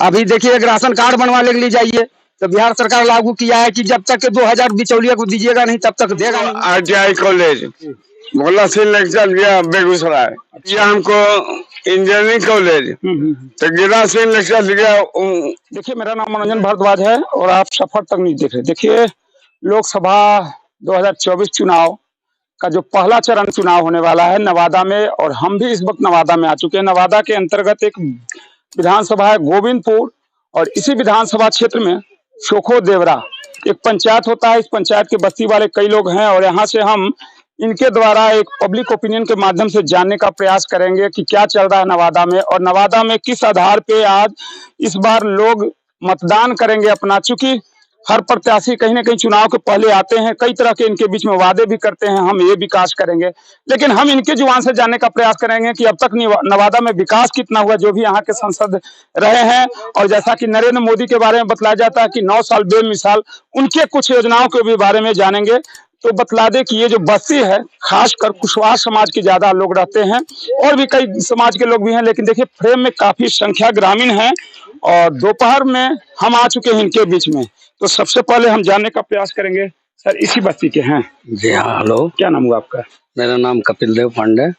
अभी देखिए एक राशन कार्ड बनवाने के लिए जाइए तो बिहार सरकार लागू किया है कि जब तक के 2000 बिचौलिया को दीजिएगा नहीं तब तक देगा नहीं। ITI कॉलेज भोला सिंह गया बेगूसराय, या हमको इंजीनियरिंग कॉलेज तो गिरा सिंह गया। देखिए मेरा नाम मनोरंजन भारद्वाज है और आप सफर तक नहीं देख रहे। देखिए लोकसभा 2024 चुनाव का जो पहला चरण चुनाव होने वाला है नवादा में, और हम भी इस वक्त नवादा में आ चुके हैं। नवादा के अंतर्गत एक विधानसभा है गोविंदपुर, और इसी विधानसभा क्षेत्र में शोखो देवरा एक पंचायत होता है। इस पंचायत के बस्ती वाले कई लोग हैं और यहाँ से हम इनके द्वारा एक पब्लिक ओपिनियन के माध्यम से जानने का प्रयास करेंगे कि क्या चल रहा है नवादा में, और नवादा में किस आधार पे आज इस बार लोग मतदान करेंगे अपना। चूंकि हर प्रत्याशी कहीं ना कहीं चुनाव के पहले आते हैं, कई तरह के इनके बीच में वादे भी करते हैं, हम ये विकास करेंगे, लेकिन हम इनके जुबान से जानने का प्रयास करेंगे कि अब तक नवादा में विकास कितना हुआ, जो भी यहाँ के सांसद रहे हैं। और जैसा कि नरेंद्र मोदी के बारे में बतलाया जाता है कि 9 साल बेमिसाल, उनके कुछ योजनाओं के भी बारे में जानेंगे। तो बतला दे कि ये जो बस्ती है खासकर कुशवाहा समाज के ज्यादा लोग रहते हैं, और भी कई समाज के लोग भी हैं, लेकिन देखिए फ्रेम में काफी संख्या ग्रामीण है। और दोपहर में हम आ चुके हैं इनके बीच में, तो सबसे पहले हम जानने का प्रयास करेंगे। सर इसी बस्ती के हैं? जी हाँ। हेलो, क्या नाम हुआ आपका? मेरा नाम कपिल देव पांडे।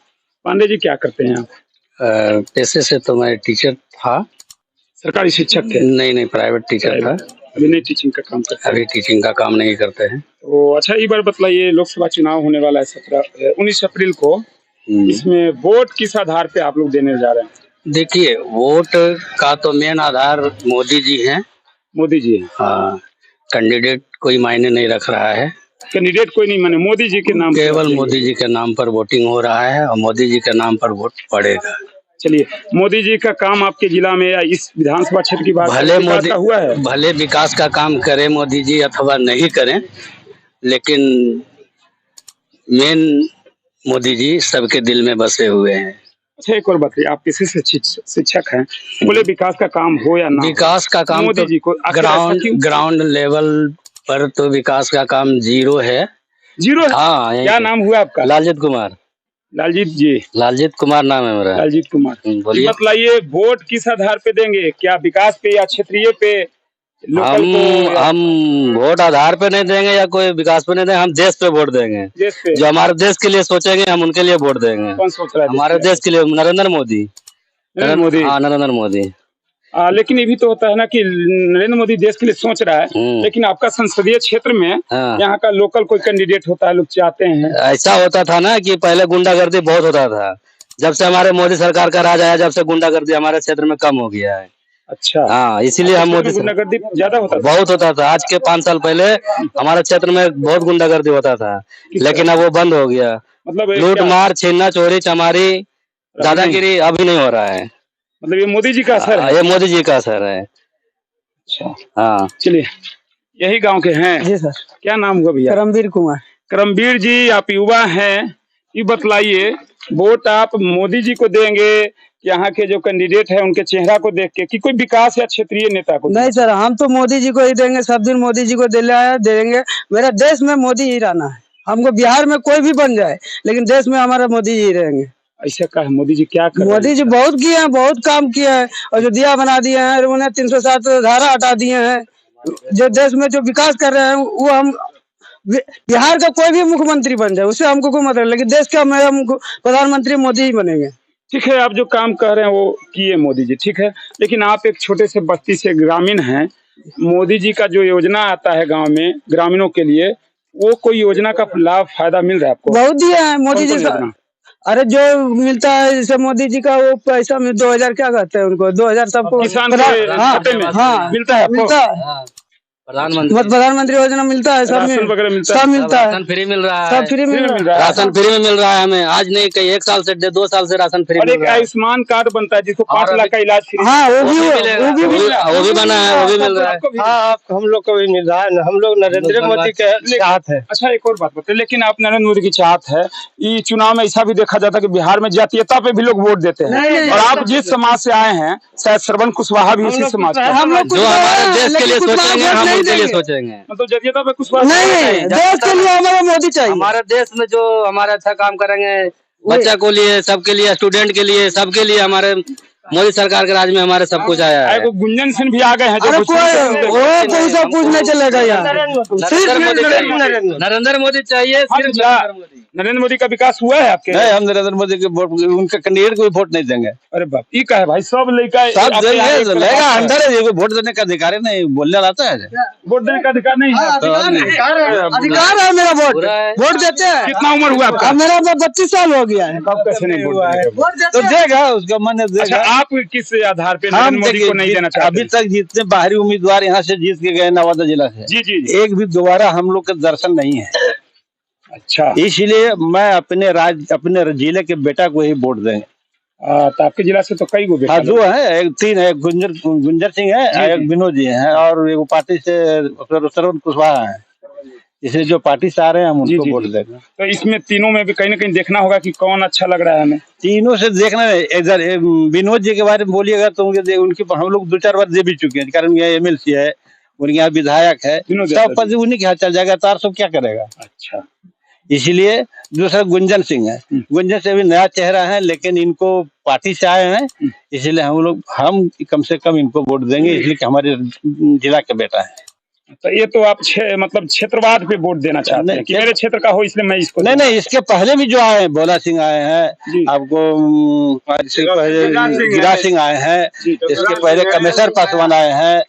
पांडे जी क्या करते हैं आप? पेशे से तो मैं टीचर था। सरकारी शिक्षक थे? नहीं, प्राइवेट टीचर था। अभी नहीं टीचिंग का काम करते? अभी टीचिंग का काम नहीं करते हैं। तो अच्छा एक बार बतलाइए, लोकसभा चुनाव होने वाला है 19 अप्रैल को, इसमें वोट किस आधार पे आप लोग देने जा रहे हैं? देखिए वोट का तो मेन आधार मोदी जी हैं। मोदी जी हैं? हाँ, कैंडिडेट कोई मायने नहीं रख रहा है। कैंडिडेट कोई नहीं माने, मोदी जी के नाम, केवल मोदी जी के नाम पर वोटिंग हो रहा है और मोदी जी के नाम पर वोट पड़ेगा। चलिए, मोदी जी का काम आपके जिला में या इस विधानसभा क्षेत्र की बात भले मोदी का हुआ है, भले विकास का काम करे मोदी जी अथवा नहीं करें, लेकिन मेन मोदी जी सबके दिल में बसे हुए हैं। अच्छा एक और बताइए, आप किसी से शिक्षक हैं, बोले विकास का काम हो या ना, विकास का काम मोदी तो जी को ग्राउंड लेवल पर तो विकास का काम जीरो है। जीरो है? हाँ। क्या नाम हुआ आपका? लालजीत कुमार। लालजीत जी? लालजीत कुमार नाम है मेरा। लालजीत कुमार। बोलिए। बतलाइए वोट किस आधार पे देंगे, क्या विकास पे या क्षेत्रीय पे? हम वोट आधार पे नहीं देंगे या कोई विकास पे नहीं देंगे, हम देश पे वोट देंगे। देश पे? जो हमारे देश के लिए सोचेंगे हम उनके लिए वोट देंगे। कौन सोच रहा है हमारे देश के लिए? नरेंद्र मोदी। हाँ, नरेंद्र मोदी। लेकिन ये भी तो होता है ना कि नरेंद्र मोदी देश के लिए सोच रहा है, लेकिन आपका संसदीय क्षेत्र में यहाँ का लोकल कोई कैंडिडेट होता है, लोग चाहते हैं। ऐसा होता था ना कि पहले गुंडागर्दी बहुत होता था। जब से हमारे मोदी सरकार का राज आया, जब से गुंडागर्दी हमारे क्षेत्र में कम हो गया है। अच्छा। हाँ, इसीलिए हम मोदी गुंडागर्दी ज्यादा होता था? बहुत होता था। आज के 5 साल पहले हमारे क्षेत्र में बहुत गुंडागर्दी होता था, लेकिन अब वो बंद हो गया। मतलब लूट मार, छीना, चोरी, चमारी, दादागिरी अभी नहीं हो रहा है। मतलब ये मोदी जी का असर है? ये मोदी जी का असर है। अच्छा। हाँ। चलिए, यही गांव के हैं? जी सर। क्या नाम हुआ भैया? करमवीर कुमार। करमवीर जी, आप युवा हैं, ये बतलाइए वोट आप मोदी जी को देंगे, यहाँ के जो कैंडिडेट है उनके चेहरा को देख के, कि कोई विकास या क्षेत्रीय नेता को? नहीं सर, हम तो मोदी जी को ही देंगे, सब दिन मोदी जी को देंगे। मेरा देश में मोदी ही रहना है, हमको बिहार में कोई भी बन जाए, लेकिन देश में हमारा मोदी जी रहेंगे। ऐसा कहा मोदी जी क्या कर? मोदी जी बहुत किए हैं, बहुत काम किए हैं, अयोध्या बना दिए हैं, उन्हें 307 धारा हटा दिए हैं। जो देश में जो विकास कर रहे हैं वो हम बिहार का कोई भी मुख्यमंत्री बन जाए उससे हमको कोई मतलब, लेकिन देश का मेरा प्रधानमंत्री मोदी ही बनेंगे। ठीक है, आप जो काम कह रहे हैं वो किए मोदी जी, ठीक है, लेकिन आप एक छोटे से बस्ती से ग्रामीण हैं, मोदी जी का जो योजना आता है गांव में ग्रामीणों के लिए, वो कोई योजना का लाभ फायदा मिल रहा है आपको? बहुत दिया है मोदी जी। अरे जो मिलता है जैसे मोदी जी का वो पैसा में 2000 क्या कहते हैं उनको, 2000 सबको किसान के खाते में मिलता है? प्रधानमंत्री योजना मिलता है, सब वगैरह मिलता है, सब मिलता है, राशन फ्री मिल रहा है, सब फ्री मिल रहा है, राशन फ्री में मिल रहा है हमें। आज नहीं कहीं 1 साल से 2 साल से राशन फ्री मिल रहा है। आयुष्मान कार्ड बनता है जिसको 5 लाख का इलाज फ्री। हाँ, वो भी बना है, वो भी मिल रहा है। हाँ, हम लोग को भी मिल रहा है, हम लोग नरेंद्र मोदी के चाहत है। अच्छा एक और बात बताइए, लेकिन आप नरेंद्र मोदी की चाहत है, ये चुनाव में ऐसा भी देखा जाता है कि बिहार में जातीयता पे भी लोग वोट देते हैं, और आप जिस समाज से आए हैं, शायद श्रवण कुशवाहा भी इसी समाज का, हम लोग जो हमारे देश के लिए सोचेंगे हम उनके लिए सोचेंगे। मतलब जातीयता पे कुछ नहीं, देश के लिए हमारा मोदी चाहिए। हमारे देश में जो हमारे अच्छा काम करेंगे, बच्चा को लिए, सबके लिए, स्टूडेंट के लिए, सबके लिए हमारे मोदी सरकार के राज में हमारे सब कुछ आया है। गुंजन सिंह भी आ गए हैं। अरे कोई सब कुछ नहीं चलेगा यार, नरेंद्र मोदी चाहिए, सिर्फ नरेंद्र मोदी का विकास हुआ है आपके? नहीं, हम नरेंद्र मोदी के वोट, उनके कैंडिडेट को भी वोट नहीं देंगे। अरे बाप, ये का है भाई, सब लेगा सब लेगा अंदर है, वोट देने का अधिकार नहीं, बोलने आता है। वोट देने का अधिकार नहीं है। अधिकार है मेरा, वोट देते हैं। कितना उम्र हुआ आपका? मेरा 25 साल हो गया है। कब कैसे नहीं वोट तो देगा, उसका मन देगा। आप किस आधार पे हम नरेंद्र मोदी को नहीं देना चाहते? अभी तक जितने बाहरी उम्मीदवार यहाँ से जीत के गए नवादा जिला से, जी जी, एक भी दोबारा हम लोग के दर्शन नहीं है। अच्छा, इसलिए मैं अपने जिले के बेटा को ही वोट देंगे। तो आपके जिला से तो कई गो बेटा दो है, एक तीन है, गुंजर सिंह है, एक विनोद जी है, और एक पार्टी से श्रवण कुशवाहा है। इसलिए जो पार्टी से आ रहे हैं हम उनको वोट देंगे। तो इसमें तीनों में भी कहीं ना कहीं देखना होगा कि कौन अच्छा लग रहा है हमें। तीनों से देखना है। इधर विनोद जी के बारे में बोलिएगा तो उनकी हम लोग 2-4 बार दे भी चुके हैं, कारण ये MLC है, उनके यहाँ विधायक है, सब पद उन्हीं के हाथ चल जाएगा, तार सब क्या करेगा। अच्छा, इसलिए दूसरा गुंजन सिंह है। गुंजन से भी नया चेहरा है, लेकिन इनको पार्टी से आए हैं, इसलिए हम कम से कम इनको वोट देंगे, इसलिए कि हमारे जिला के बेटा है। तो ये तो आप मतलब क्षेत्रवाद पे वोट देना चाहते हैं कि मेरे क्षेत्र का हो, इसलिए मैं इसको। नहीं, इसके पहले भी जो आए हैं, भोला सिंह आए हैं, आपको गिरा सिंह आए हैं, इसके पहले कमेश्वर पासवान आए हैं,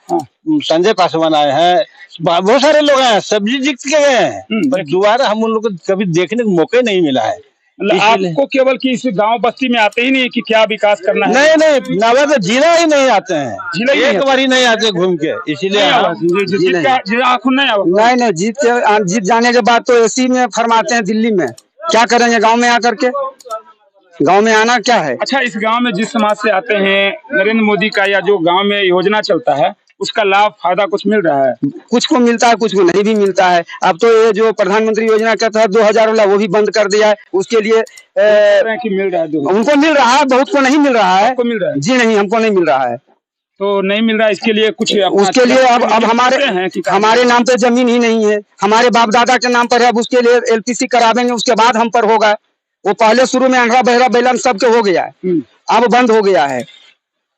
संजय पासवान आए हैं, बहुत सारे लोग हैं, सब्जी जीत के गए हैं, पर दोबारा हम उन लोग को कभी देखने को मौका नहीं मिला है। मतलब आपको केवल कि इस गांव बस्ती में आते ही नहीं कि क्या विकास करना है? नहीं, नवादा जिला ही नहीं आते हैं, एक बार ही नहीं आते घूम के, इसीलिए नहीं, जीत जाने के बाद तो एसी में फरमाते हैं दिल्ली में, क्या करेंगे गांव में आकर के? गांव में आना क्या है? अच्छा, इस गांव में जिस समाज से आते हैं, नरेंद्र मोदी का या जो गांव में योजना चलता है उसका लाभ फायदा कुछ मिल रहा है? कुछ को मिलता है, कुछ को नहीं भी मिलता है। अब तो ये जो प्रधानमंत्री योजना का था 2000 वाला, वो भी बंद कर दिया है। उसके लिए मिल रहा है, उनको मिल रहा है, बहुत को नहीं मिल रहा है। मिल रहा है? जी नहीं, हमको नहीं मिल रहा है। तो नहीं मिल रहा है, इसके लिए कुछ उसके लिए अब हमारे नाम पे जमीन ही नहीं है, हमारे बाप दादा के नाम पर है। अब उसके लिए LPC करावेंगे, उसके बाद हम पर होगा। वो पहले शुरू में अंधा बहरा बैलन सबके हो गया है, अब बंद हो गया है।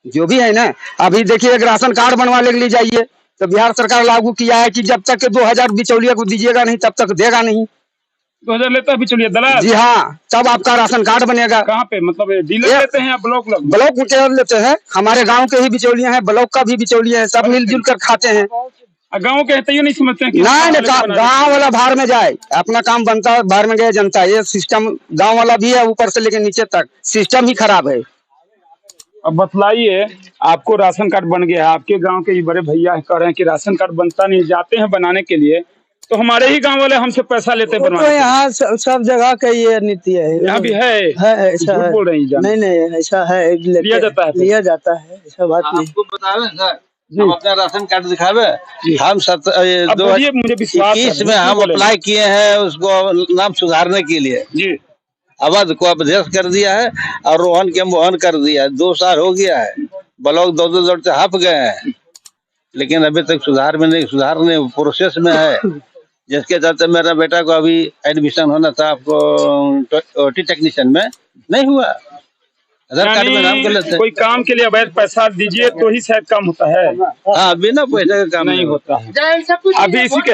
जो भी है ना, अभी देखिए एक राशन कार्ड बनवाने के लिए जाइए तो बिहार सरकार लागू किया है कि जब तक 2000 बिचौलिया को दीजिएगा नहीं तब तक देगा नहीं। 2000 लेता है बिचौलिया दलाल? जी हाँ, तब आपका राशन कार्ड बनेगा। कहाँ पे, मतलब डीलर लेते हैं या ब्लॉक के लेते हैं? हमारे गांव के ही बिचौलिया हैं, ब्लॉक का भी बिचौलिया है, सब मिलजुल कर खाते हैं। गाँव के तो नहीं समझते हैं? नहीं, गाँव वाला बाहर में जाए, अपना काम बनता है, बाहर में गए जनता। ये सिस्टम गाँव वाला भी है, ऊपर से लेकर नीचे तक सिस्टम ही खराब है। अब बतलाइए, आपको राशन कार्ड बन गया है, आपके गांव के बड़े भैया कह रहे हैं कि राशन कार्ड बनता नहीं, जाते हैं बनाने के लिए तो हमारे ही गांव वाले हमसे पैसा लेते हैं बनवाने। तो यहाँ सब जगह का ये नीति है, यहाँ भी है ऐसा है। बोल रही है? नहीं, ऐसा है, लिया जाता है, ऐसा बात नहीं। आपको बतावे सर, हम अपना राशन कार्ड दिखावे, हम 2021 में हम अप्लाई किए हैं उसको नाम सुधारने के लिए जी। अवध को अवधेश कर दिया है और रोहन के मोहन कर दिया है। 2 साल हो गया है, ब्लॉक दौड़ से हफ गए हैं, लेकिन अभी तक सुधारने प्रोसेस में है। जिसके चलते मेरा बेटा को अभी एडमिशन होना था आपको OT टेक्नीशियन में, नहीं हुआ। आधार कार्ड में नाम कर लेते। कोई काम के लिए अवैध पैसा दीजिए तो ही शायद काम होता है। हाँ, बिना पैसे का काम नहीं होता है। अभी इसी के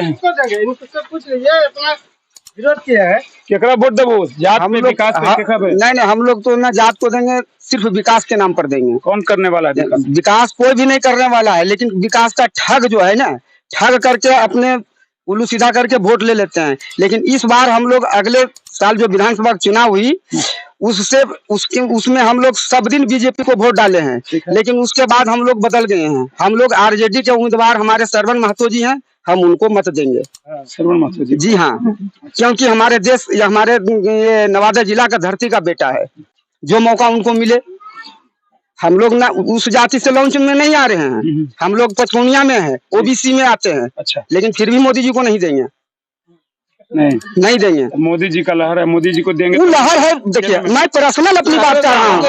विरोध किया है, केकरा वोट देवो? जात में विकास नहीं, हम लोग तो ना जात को देंगे, सिर्फ विकास के नाम पर देंगे। कौन करने वाला है विकास? कोई भी नहीं करने वाला है, लेकिन विकास का ठग जो है ना, ठग करके अपने उल्लू सीधा करके वोट ले लेते हैं। लेकिन इस बार हम लोग अगले साल जो विधानसभा चुनाव हुई उसमें हम लोग सब दिन बीजेपी को वोट डाले हैं, लेकिन उसके बाद हम लोग बदल गए हैं। हम लोग RJD के उम्मीदवार हमारे श्रवण महतो जी हैं, हम उनको मत देंगे। श्रवण महतो जी हाँ, क्योंकि हमारे देश या हमारे ये नवादा जिला का धरती का बेटा है, जो मौका उनको मिले। हम लोग ना उस जाति से लॉन्च में नहीं आ रहे हैं, हम लोग 55 में है, OBC में आते हैं। अच्छा, लेकिन फिर भी मोदी जी को नहीं देंगे। नहीं देंगे। मोदी जी का लहर है, मोदी जी को देंगे। वो लहर है, देखिए मैं पर्सनल अपनी बात कर रहा हूँ,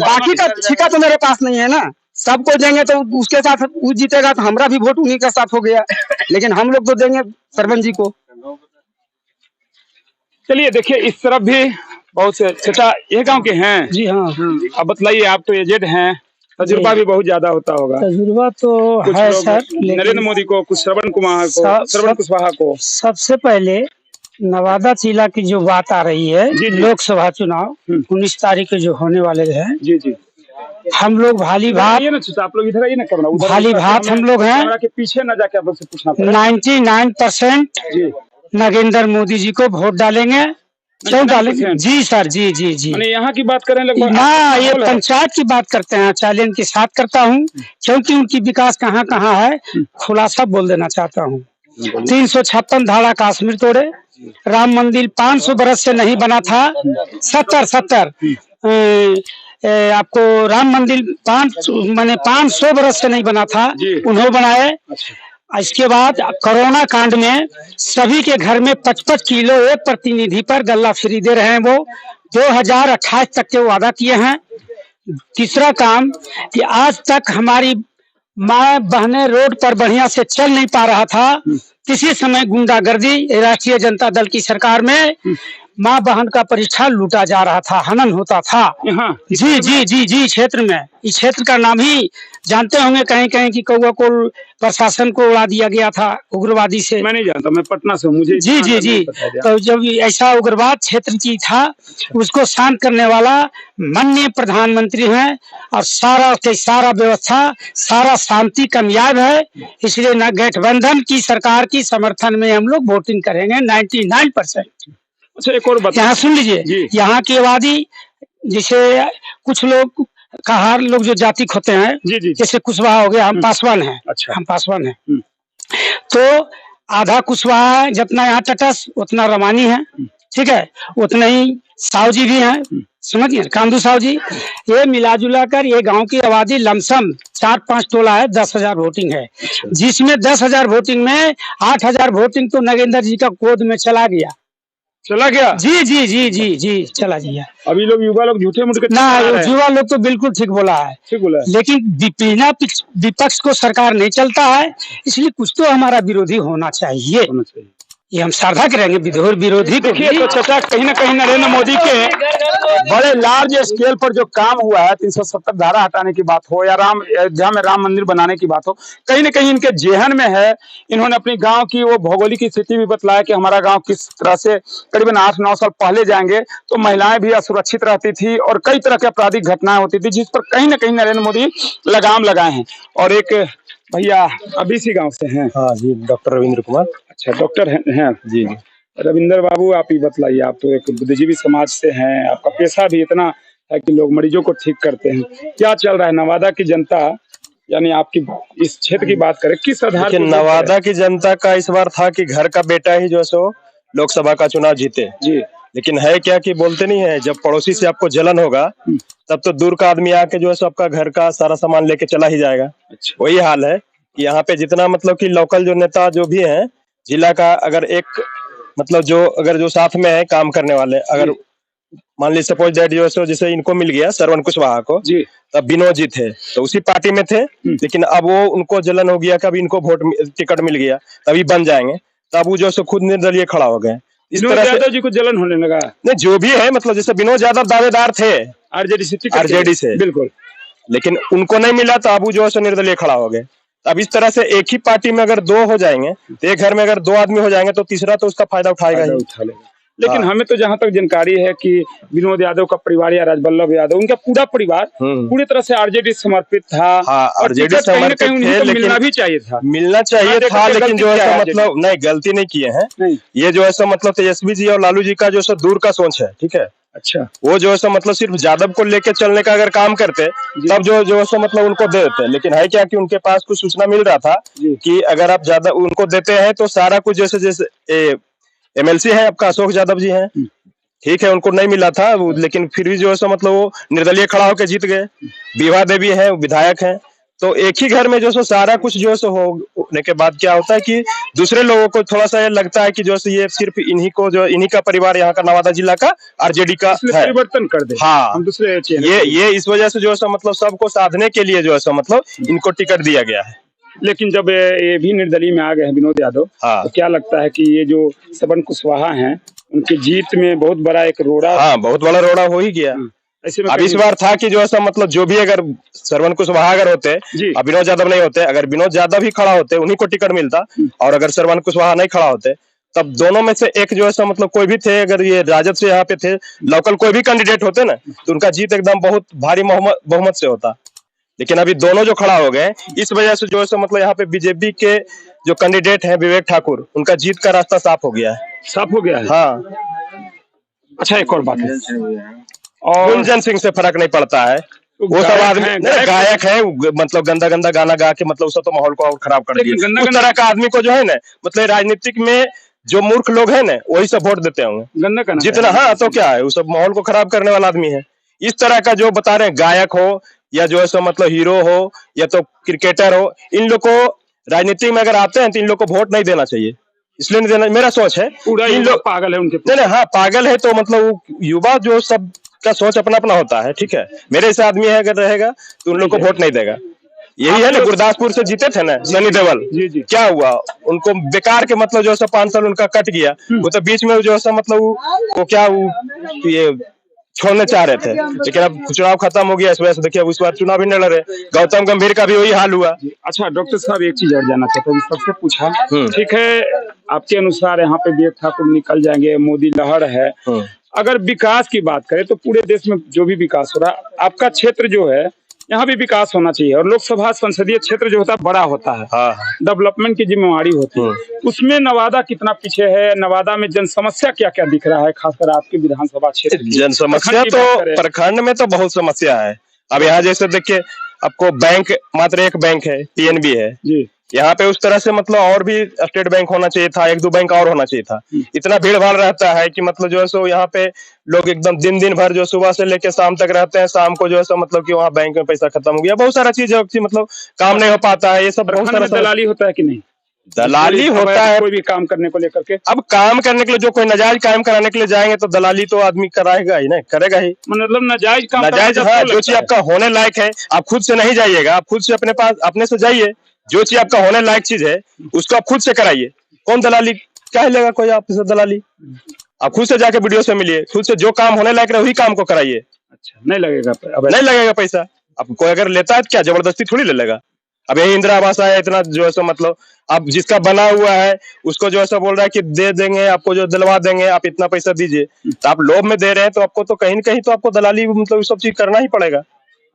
बाकी का छिका तो मेरे पास नहीं है ना। सबको देंगे तो उसके साथ वो जीतेगा तो हमारा भी वोट उन्हीं के साथ हो गया, लेकिन हम लोग तो देंगे सरपंच जी को। चलिए देखिए, इस तरफ भी बहुत से चाचा ये गांव के हैं। जी हाँ। अब बतलाइए, आप तो एजेड हैं, तजुर्बा भी बहुत ज्यादा होता होगा। तजुर्बा तो कुछ है लोग सर, नरेंद्र मोदी को, कुछ श्रवण कुशवाहा को। सबसे पहले नवादा जिला की जो बात आ रही है, जी। लोकसभा चुनाव 19 तारीख के जो होने वाले हैं, जी जी, हम लोग भाली भात आप लोग इधर आइए ना, करना भाली भात हम लोग हैं, के पीछे न जाके आप लोग से पूछना पड़ेगा। 99% जी, नरेंद्र मोदी जी को वोट डालेंगे। क्यों डालेंगे? जी सर, जी जी जी। यहाँ की बात करें लगभग ना, ये पंचायत की बात करते हैं, चैलेंज के साथ करता हूँ, क्योंकि उनकी विकास कहाँ कहाँ है खुलासा बोल देना चाहता हूँ। 356 धारा काश्मीर तोड़े, राम मंदिर 500 बरस से नहीं बना था, 70 आपको राम मंदिर 500 बरस से नहीं बना था, उन्होंने बनाए। इसके बाद कोरोना कांड में सभी के घर में 55 किलो एक प्रतिनिधि पर गल्ला फ्री दे रहे हैं, वो 2028 तक के वादा किए हैं। तीसरा काम कि आज तक हमारी माँ बहनें रोड पर बढ़िया से चल नहीं पा रहा था, किसी समय गुंडागर्दी राष्ट्रीय जनता दल की सरकार में माँ बहन का परीक्षा लूटा जा रहा था, हनन होता था। जी जी जी जी, क्षेत्र में, इस क्षेत्र का नाम ही जानते होंगे, कहीं कहीं की कौवा को प्रशासन को उड़ा दिया गया था उग्रवादी से। मैं नहीं जानता, मैं पटना से हूँ, मुझे जी जी जी। तो जब ऐसा उग्रवाद क्षेत्र की था, उसको शांत करने वाला माननीय प्रधानमंत्री हैं, और सारा व्यवस्था, सारा शांति कामयाब है। इसलिए न गठबंधन की सरकार की समर्थन में हम लोग वोटिंग करेंगे 99%। अच्छा, एक और बात यहाँ सुन लीजिए, यहाँ की आबादी, जिसे कुछ लोग कहार लोग जो जातिक होते हैं, जी जी, जैसे कुशवाहा हो गया, हम पासवान हैं। अच्छा, हम पासवान हैं, तो आधा कुशवाहा है, जितना यहाँ टटस उतना रमानी है, ठीक है, उतना ही साहू जी भी हैं, समझिए, कांदू साहू जी। ये मिलाजुला कर ये गांव की आबादी लमसम 4-5 टोला है, 10,000 वोटिंग है, जिसमें 10,000 वोटिंग में 8,000 वोटिंग तो नगेंद्र जी का गोद में चला गया। जी जी जी जी जी, चला गया। अभी लोग युवा लोग झूठे मूठ के ना, युवा लोग तो बिल्कुल ठीक बोला है, लेकिन बिना विपक्ष को सरकार नहीं चलता है, इसलिए कुछ तो हमारा विरोधी होना चाहिए। ये हम साझा करेंगे विरोधी को। देखिए तो चाचा, कहीं ना कहीं नरेंद्र मोदी के बड़े लार्ज स्केल पर जो काम हुआ है, 370 धारा हटाने की बात हो या अयोध्या में राम मंदिर बनाने की बात हो, कहीं ना कहीं इनके जेहन में है। इन्होंने अपनी गांव की वो भौगोलिक स्थिति भी बतलाया कि हमारा गांव किस तरह से करीबन 8-9 साल पहले जाएंगे तो महिलाएं भी असुरक्षित रहती थी और कई तरह की आपराधिक घटनाएं होती थी, जिस पर कहीं ना कहीं नरेंद्र मोदी लगाम लगाए हैं। और एक भैया अभी इसी गाँव से हैं। हाँ जी, डॉक्टर रविंद्र कुमार। अच्छा, डॉक्टर हैं जी। रविंद्र बाबू, आप ही बतलाइए, आप तो एक बुद्धिजीवी समाज से हैं, आपका पेशा भी इतना है कि लोग मरीजों को ठीक करते हैं। क्या चल रहा है नवादा की जनता, यानी आपकी इस क्षेत्र की बात करें, किस आधार पर? नवादा की जनता का इस बार था कि घर का बेटा ही जो है सो लोकसभा का चुनाव जीते जी, लेकिन है क्या कि बोलते नहीं है, जब पड़ोसी से आपको जलन होगा तब तो दूर का आदमी आके जो है सो आपका घर का सारा सामान लेके चला ही जाएगा। अच्छा। वही हाल है कि यहाँ पे जितना मतलब कि लोकल जो नेता जो भी हैं जिला का, अगर एक मतलब जो साथ में है काम करने वाले, अगर मान लीजिए सपोज दैट जो है जैसे इनको मिल गया श्रवण कुशवाहा को जी, तब विनोद जी थे तो उसी पार्टी में थे, लेकिन अब वो उनको जलन हो गया कि अब इनको टिकट मिल गया तभी बन जाएंगे, तब वो जो खुद निर्दलीय खड़ा हो गए। इस तरह से यादव जी को जलन होने लगा। नहीं, जो भी है, मतलब जैसे विनोद यादव दावेदार थे आरजेडी से बिल्कुल, लेकिन उनको नहीं मिला तो अब वो जो है निर्दलीय खड़ा हो गए। अब इस तरह से एक ही पार्टी में अगर 2 हो जाएंगे, एक घर में अगर 2 आदमी हो जाएंगे तो तीसरा तो उसका फायदा उठाएगा ही। लेकिन हमें तो जहां तक जानकारी है कि विनोद यादव का परिवार या राजवल्लभ यादव, उनका पूरा परिवार पूरी तरह से आरजेडी समर्पित था। आरजेडी समर्पित थे, लेकिन मिलना भी चाहिए था, लेकिन जो है मतलब नहीं, गलती नहीं किए हैं। ये जो है मतलब तेजस्वी जी और लालू जी का जो है दूर का सोच है, ठीक है। अच्छा, वो जो है मतलब सिर्फ यादव को लेके चलने का अगर काम करते तब जो है मतलब उनको दे देते, लेकिन है क्या कि उनके पास कुछ सूचना मिल रहा था कि अगर आप ज्यादा उनको देते हैं तो सारा कुछ जैसे एमएलसी है आपका अशोक यादव जी हैं, ठीक है, उनको नहीं मिला था, लेकिन फिर भी जो है मतलब वो निर्दलीय खड़ा होकर जीत गए। विभा देवी है, विधायक हैं, तो एक ही घर में जो सारा कुछ जो होने के बाद क्या होता है कि दूसरे लोगों को थोड़ा सा ये लगता है कि जो ये सिर्फ इन्हीं का परिवार यहाँ का नवादा जिला का आरजेडी का है, परिवर्तन कर दे। हाँ, हम दूसरे ये इस वजह से जो है मतलब सबको साधने के लिए जो है मतलब इनको टिकट दिया गया है। लेकिन जब ये भी निर्दलीय में आ गए हैं विनोद यादव, तो क्या लगता है कि ये जो श्रवण कुशवाहा हैं उनकी जीत में बहुत बड़ा एक रोड़ा, बहुत बड़ा रोड़ा हो ही गया। ऐसे में अब इस बार था कि जो ऐसा मतलब जो भी अगर श्रवण कुशवाहा अगर होते अब विनोद यादव नहीं होते, अगर विनोद यादव ही खड़ा होते उन्हीं को टिकट मिलता, और अगर श्रवण कुशवाहा नहीं खड़ा होते तब दोनों में से एक जो ऐसा मतलब कोई भी थे, अगर ये राजद से यहाँ पे थे लोकल कोई भी कैंडिडेट होते ना तो उनका जीत एकदम बहुत भारी बहुमत से होता। लेकिन अभी दोनों जो खड़ा हो गए इस वजह से जो है मतलब यहाँ पे बीजेपी के जो कैंडिडेट हैं विवेक ठाकुर, उनका जीत का रास्ता साफ हो गया है। साफ हो गया है। हाँ। अच्छा एक और बात है, और गुंजन सिंह से फर्क नहीं पड़ता है, वो सब आदमी गायक है, मतलब गंदा गंदा गाना गा के मतलब उसका तो माहौल को और खराब कर दिया। उस तरह का आदमी को जो है ना मतलब राजनीतिक में जो मूर्ख लोग हैं ना वही सब वोट देते होंगे जितना। हाँ तो क्या है, वो सब माहौल को खराब करने वाला आदमी है। इस तरह का जो बता रहे हैं गायक हो या जो है सो मतलब हीरो हो या तो क्रिकेटर हो, इन लोग को राजनीति में अगर आते हैं तो इन लोग को वोट नहीं देना चाहिए, इसलिए नहीं देना, मेरा सोच है। इन लोग पागल है उनके, नहीं हाँ पागल है तो मतलब युवा जो सब का सोच अपना अपना होता है, ठीक है। मेरे ऐसे आदमी है अगर रहेगा तो उन लोग को वोट नहीं देगा। यही है ना, गुरदासपुर से जीते थे ना सनी देओल, क्या हुआ उनको बेकार के मतलब जो है 5 साल उनका कट गया, वो तो बीच में जो है मतलब वो क्या ये छोड़ने चाह रहे थे, लेकिन अब चुनाव खत्म हो गया इस वजह से देखिए इस बार चुनाव भी नहीं लड़ रहे। गौतम गंभीर का भी वही हाल हुआ। अच्छा डॉक्टर साहब एक चीज और जानना चाहता हूँ, सबसे पूछा ठीक है आपके अनुसार यहाँ पे विवेक ठाकुर निकल जाएंगे, मोदी लहर है, अगर विकास की बात करें तो पूरे देश में जो भी विकास हो रहा है, आपका क्षेत्र जो है यहाँ भी विकास होना चाहिए, और लोकसभा संसदीय क्षेत्र जो होता है बड़ा होता है, डेवलपमेंट की जिम्मेवारी होती है, उसमें नवादा कितना पीछे है? नवादा में जन समस्या क्या क्या दिख रहा है, खासकर आपके विधानसभा क्षेत्र? जन समस्या तो प्रखंड में तो बहुत समस्या है। अब यहाँ जैसे देखिए आपको बैंक मात्र एक बैंक है, पीएनबी है जी, यहाँ पे उस तरह से मतलब और भी स्टेट बैंक होना चाहिए था, 1-2 बैंक और होना चाहिए था। इतना भीड़ भाड़ रहता है कि मतलब जो है सो यहाँ पे लोग एकदम दिन भर जो सुबह से लेके शाम तक रहते हैं, शाम को जो है सो मतलब कि वहाँ बैंक में पैसा खत्म हो गया, बहुत सारा चीज है कि मतलब काम नहीं हो पाता है। ये सब बहुत सारा दलाली होता है कि नहीं? दलाली होता है कोई भी काम करने को लेकर के। अब काम करने के लिए जो कोई नाजायज काम कराने के लिए जाएंगे तो दलाली तो आदमी कराएगा ही ना, करेगा ही, मतलब नाजायज काम, नाजायज हाँ, जो चीज आपका होने लायक है आप खुद से नहीं जाइएगा, आप खुद से अपने पास अपने से जाइए, जो चीज आपका होने लायक चीज है उसको आप खुद से कराइए। कौन दलाली क्या लेगा कोई आपसे दलाली? आप खुद से जाके वीडियो से मिलिए, खुद से जो काम होने लायक रहे वही काम को कराइए। अच्छा नहीं लगेगा, नहीं लगेगा पैसा। अब कोई अगर लेता है तो क्या जबरदस्ती थोड़ी ले लेगा? अब यही इंदिरा आवास आया इतना जो है सो मतलब अब जिसका बना हुआ है उसको जो है बोल रहा है कि दे देंगे आपको, जो दिलवा देंगे, आप इतना पैसा दीजिए, तो आप लोभ में दे रहे हैं तो आपको तो कहीं न कहीं तो आपको दलाली मतलब सब चीज करना ही पड़ेगा।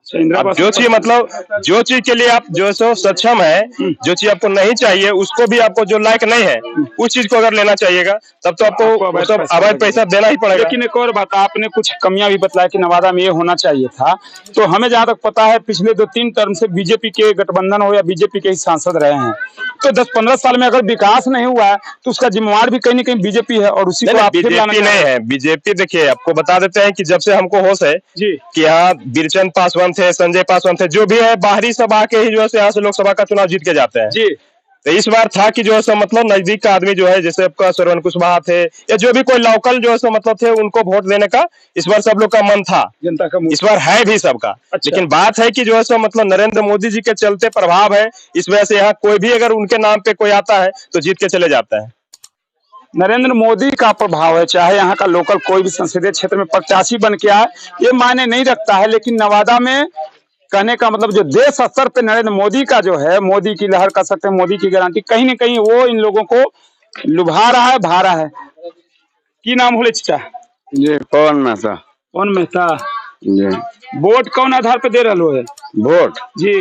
जो चीज मतलब जो चीज के लिए आप जो सो सक्षम है, जो चीज आपको नहीं चाहिए उसको भी आपको जो लायक नहीं है उस चीज को अगर लेना चाहिएगा तब तो आपको अवैध पैसा देना ही पड़ेगा। लेकिन एक और बात, आपने कुछ कमियां भी बतलाया कि नवादा में ये होना चाहिए था, तो हमें जहां तक पता है पिछले 2-3 टर्म से बीजेपी के गठबंधन हो या बीजेपी के ही सांसद रहे हैं, तो 10-15 साल में अगर विकास नहीं हुआ है तो उसका जिम्मेवार भी कहीं न कहीं बीजेपी है, और उसी को आप बीजेपी नहीं है। बीजेपी देखिए आपको बता देते हैं कि जब से हमको होश है कि यहाँ बीरचंद पासवान थे, संजय पासवान थे, जो भी है बाहरी सब आके ही जो है यहाँ से लोकसभा का चुनाव जीत के जाते हैं जी। तो इस बार था कि जो है मतलब नजदीक का आदमी जो है जैसे आपका श्रवण कुशवाहा थे या जो भी कोई लोकल जो है मतलब थे उनको वोट देने का इस बार सब लोग का मन था, जनता का इस बार है भी सबका। अच्छा। लेकिन बात है कि जो है मतलब नरेंद्र मोदी जी के चलते प्रभाव है, इस वजह से यहाँ कोई भी अगर उनके नाम पे कोई आता है तो जीत के चले जाता है। नरेंद्र मोदी का प्रभाव है, चाहे यहाँ का लोकल कोई भी संसदीय क्षेत्र में प्रत्याशी बन के आए ये मायने नहीं रखता है, लेकिन नवादा में कहने का मतलब जो देश स्तर पे नरेंद्र मोदी का जो है, मोदी की लहर कर सकते हैं, मोदी की गारंटी कहीं न कहीं वो इन लोगों को लुभा रहा है, भा रहा है। की नाम होले चाचा जी? पवन मेहता। पवन मेहता जी। वोट कौन आधार पे दे रहे है? वोट जी,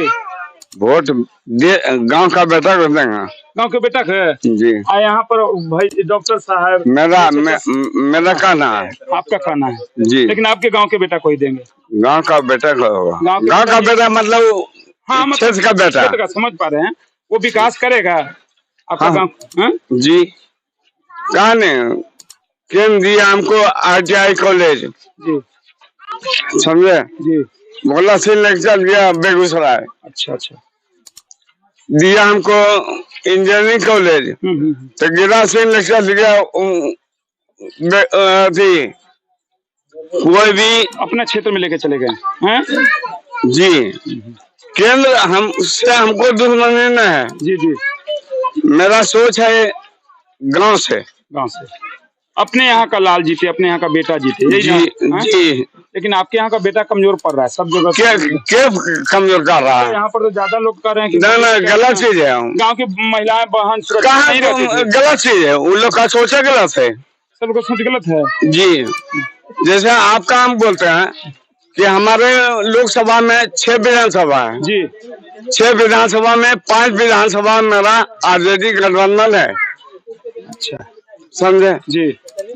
वोट गांव का बेटा को देंगे, गांव के बेटा है जी। यहाँ पर भाई डॉक्टर साहब मेरा कहना है, आपका कहना है जी, लेकिन आपके गांव के बेटा को ही देंगे? गांव का बेटा को होगा, गांव का बेटा मतलब हाँ मतलब का बेटा का, समझ पा रहे हैं, वो विकास करेगा आपका गांव जी। कहा नहीं क्यों दिया हमको ITI कॉलेज जी, समझे जी, भोला सिंह लेक्चर दिया बेगूसराय। अच्छा अच्छा। दिया हमको इंजीनियरिंग कॉलेज, तो गिरा सिंह लेक्चर दिया कोई भी अपने क्षेत्र में लेके चले गए हैं जी। केंद्र हमको दुश्मनी न है जी जी, मेरा सोच है गांव से अपने यहाँ का लाल जीते, अपने यहाँ का बेटा जीते, जी जी। लेकिन आपके यहाँ का बेटा कमजोर पड़ रहा है सब जगह। क्या कमजोर कर रहा है? यहाँ पर तो ज्यादा लोग कह रहे हैं कि ना गलत चीज है। गांव की महिलाएं बहन कहाँ गलत चीज है? उन लोग का सोचा गलत है, सब लोग सोच गलत है जी। जैसे आपका हम बोलते हैं कि हमारे लोकसभा में 6 विधानसभा है जी, 6 विधानसभा में 5 विधानसभा मेरा आरजेडी गठबंधन है। अच्छा समझे जी,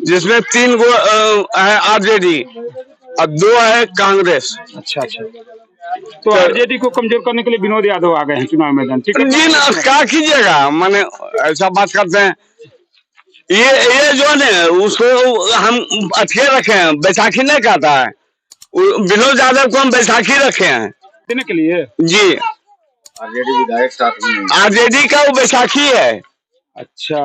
जिसमें 3 गो है आरजेडी और 2 है कांग्रेस। अच्छा अच्छा। तो आरजेडी को कमजोर करने के लिए विनोद यादव आ गए हैं चुनाव मैदान, ठीक है जी ना, क्या कीजिएगा, माने ऐसा बात करते हैं। ये जो है उसको हम अच्छे रखे हैं, बैसाखी नहीं कहता है। विनोद यादव को हम बैसाखी रखे हैं देने के लिए जी। आरजेडी विधायक साथ में, आरजेडी का वो बैसाखी है। अच्छा।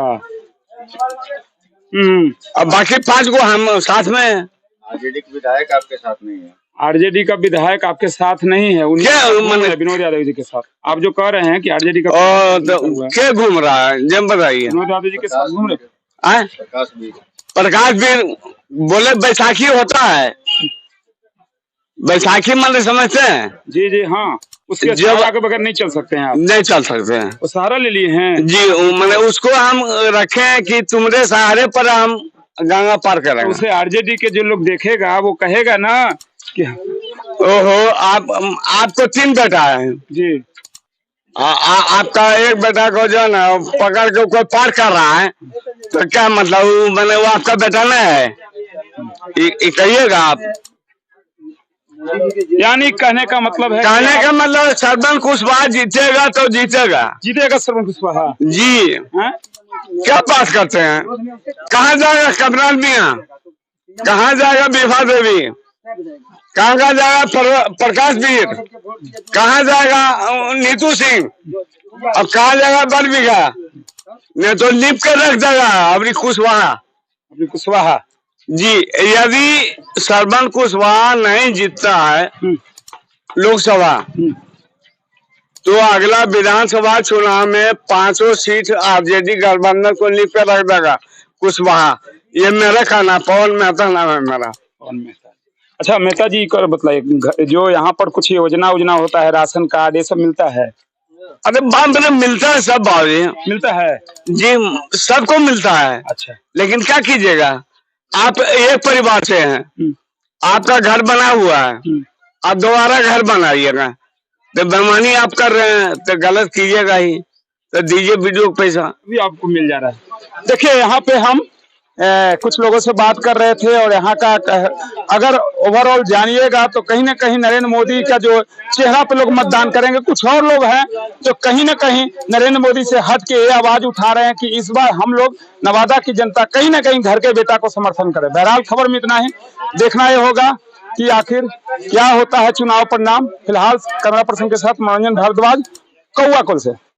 अब बाकी 5 गो हम साथ में हैं। आरजेडी के विधायक आपके साथ नहीं है। आरजेडी का विधायक आपके साथ नहीं है, विनोद यादव जी के साथ। आप जो कह रहे हैं कि आरजेडी का क्या घूम रहा है जब बताइए। विनोद यादव जी के साथ घूम रहे प्रकाश वीर बोले बैसाखी होता है, बैसाखी मतलब समझते हैं? जी जी हाँ, उसके सहारा के बगैर नहीं चल सकते हैं आप। नहीं चल सकते हैं, वो सहारा ले लिए हैं जी। मैंने उसको हम रखे हैं कि तुम्हारे सहारे पर हम गंगा पार करेंगे। उसे आरजेडी के जो लोग देखेगा वो कहेगा ना कि ओहो आपको 3 बेटा है जी। आपका एक बेटा को जो ना पकड़ के कोई पार कर रहा है तो क्या मतलब मैंने वो आपका बेटा नहीं है? कहिएगा आप। यानी कहने का मतलब है, कहने का मतलब श्रवण कुशवाहा जीतेगा तो जीतेगा श्रवण कुशवाहा जी। क्या बात करते हैं? कहाँ जाएगा कमरान मियाँ, कहाँ जाएगा विभा देवी, कहाँ जाएगा प्रकाश वीर, कहाँ जाएगा नीतू सिंह, और कहाँ जाएगा बरबीघा? नहीं तो लिप के रख देगा अपनी कुशवाहा जी। यदि श्रवण कुशवाहा नहीं जीतता है लोकसभा तो अगला विधानसभा चुनाव में 5 सीट आरजेडी गठबंधन को लिप के रख देगा कुशवाहा। ये मेरा कहना, पवन मेहता नाम है मेरा। पवन मेहता। अच्छा मेहता जी कर बताइए, जो यहाँ पर कुछ योजना होता है, राशन कार्ड ये सब मिलता है? अरे बाप रे, मिलता है सब भाई, मिलता है जी, सबको मिलता है। अच्छा, लेकिन क्या कीजिएगा, आप एक परिवार से हैं, आपका घर बना हुआ है, आप दोबारा घर बनाइएगा तो बेईमानी आप कर रहे हैं तो गलत कीजिएगा ही, तो दीजिए वीडियो पैसा भी आपको मिल जा रहा है। देखिए यहाँ पे हम कुछ लोगों से बात कर रहे थे और यहाँ का अगर ओवरऑल जानिएगा तो कहीं ना कहीं नरेंद्र मोदी का जो चेहरा पे लोग मतदान करेंगे। कुछ और लोग हैं जो कहीं ना कहीं नरेंद्र मोदी से हट के ये आवाज उठा रहे हैं कि इस बार हम लोग नवादा की जनता कहीं ना कहीं घर के बेटा को समर्थन करे। बहरहाल खबर में इतना ही, देखना ये होगा कि आखिर क्या होता है चुनाव परिणाम। फिलहाल कैमरा पर्सन के साथ मनोरंजन भारद्वाज, कौआ कुल से।